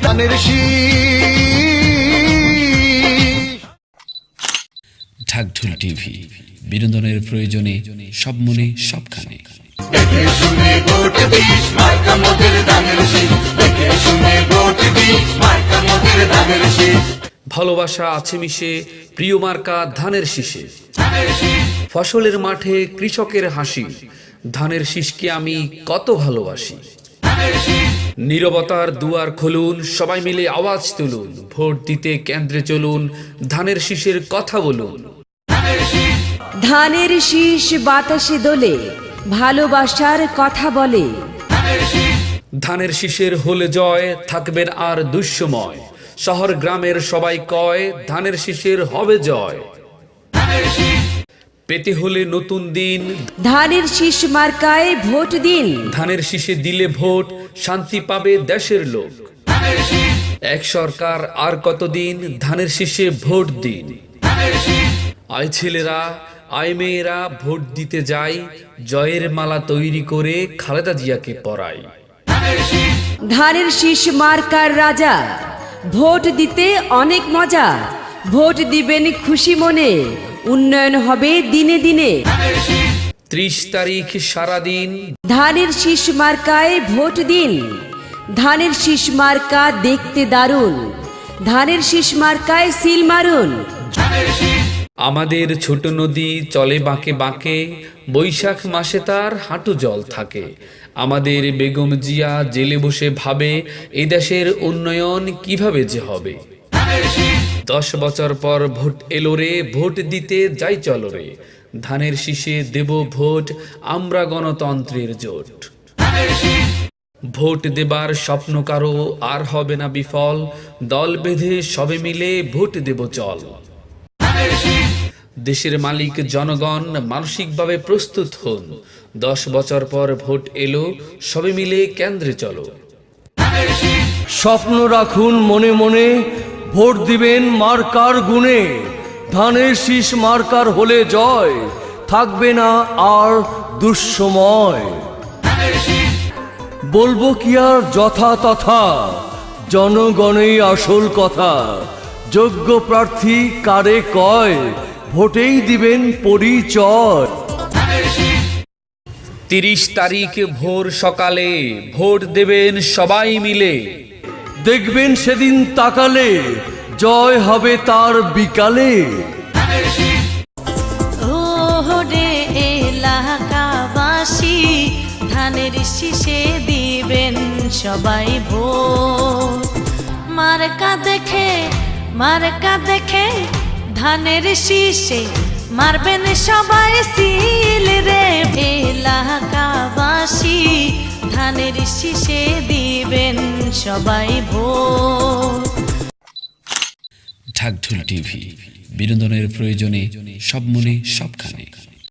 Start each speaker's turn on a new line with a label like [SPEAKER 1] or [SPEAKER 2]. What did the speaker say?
[SPEAKER 1] ধানের শীষ।
[SPEAKER 2] ঢাকঢোল টিভি, বিনোদনের প্রয়োজনে সব মনে সবখানে।
[SPEAKER 1] দেখে শুনে ভোট দিস, মার্কা মোদের ধানের শীষ। দেখে শুনে ভোট দিস, মার্কা মোদের ধানের শীষ।
[SPEAKER 2] ভালোবাসা আছে মিশে, প্রিয় মার্কা ধানের শীষে। ফসলের মাঠে কৃষকের হাসি, ধানের শীষকে আমি কত ভালোবাসি। নীরবতার দুয়ার খুলুন, সবাই মিলে আওয়াজ তুলুন, ভোট দিতে কেন্দ্রে চলুন, ধানের শীষের কথা বলুন।
[SPEAKER 3] ধানের শীষ বাতাসে দোলে, ভালোবাসার কথা বলে।
[SPEAKER 2] ধানের শীষের হলে জয়, থাকবেন আর দুঃসময়। শহর গ্রামের সবাই কয়, ধানের শীষের হবে জয়। পেতে হলে নতুন দিন,
[SPEAKER 3] ধানের শীষ মার্কায় ভোট দিন।
[SPEAKER 2] ধানের শীষে দিলে ভোট, শান্তি পাবে দেশের লোক। এক সরকার আর কতদিন, ধানের শীষে ভোট দিন। আয় ছেলেরা, আয় মেয়েরা, ভোট দিতে যাই, জয়ের মালা তৈরি করে খালেদা জিয়াকে পরাই।
[SPEAKER 3] ধানের শীষ মার্কার রাজা, ভোট দিতে অনেক মজা। ভোট দিবেন খুশি মনে, উন্নয়ন হবে দিনে দিনে।
[SPEAKER 2] 30 তারিখ সারাদিন,
[SPEAKER 3] ধানের শীষ মার্কায় ভোট দিন। ধানের শীষ মার্কা দেখতে দারুণ, ধানের শীষ মার্কায় সিল মারুন।
[SPEAKER 2] আমাদের ছোট নদী চলে বাঁকে বাঁকে, বৈশাখ মাসে তার হাঁটু জল থাকে। আমাদের বেগম জিয়া জেলে বসে ভাবে, এই দেশের উন্নয়ন কিভাবে যে হবে। 10 বছর পর ভোট এলো রে, ভোট দিতে যাই চলো রে। ধানের শীষে দেব ভোট, আমরা গণতন্ত্রের জোট। ভোট দেবার স্বপ্ন কারো আর হবে না বিফল, দল বেঁধে সবে মিলে ভোট দেব চল। দেশের মালিক জনগণ, মানসিকভাবে প্রস্তুত হন। 10 বছর পর ভোট এলো, সবে মিলে কেন্দ্রে চলো।
[SPEAKER 4] স্বপ্ন রাখুন মনে মনে, ভোট দিবেন মার্কার গুণে। ধানের শীষ মার্কার হলে জয়, থাকবে না আর দুঃসময়। বলবো কি আর যথা তথা, জনগণেই আসল কথা। যোগ্য প্রার্থী কারে কয়, ভোটেই দিবেন পরিচয়।
[SPEAKER 2] 30 তারিখ ভোর সকালে, ভোট দেবেন সবাই মিলে।
[SPEAKER 4] দেখবেন সেদিন তাকালে, জয় হবে তার বিকালে।
[SPEAKER 5] ওরে এলাকাবাসী, ধানের শীষে দিবেন সবাই ভোট। মার্কা দেখে ধানের শীষে মারবেন সবাই সিল রে। এলাকাবাসী, ধানের শীষে দিবেন সবাই ভোট।
[SPEAKER 2] ঢাকঢোল টিভি, বিনোদনের প্রয়োজনে সব মনে সবখানে।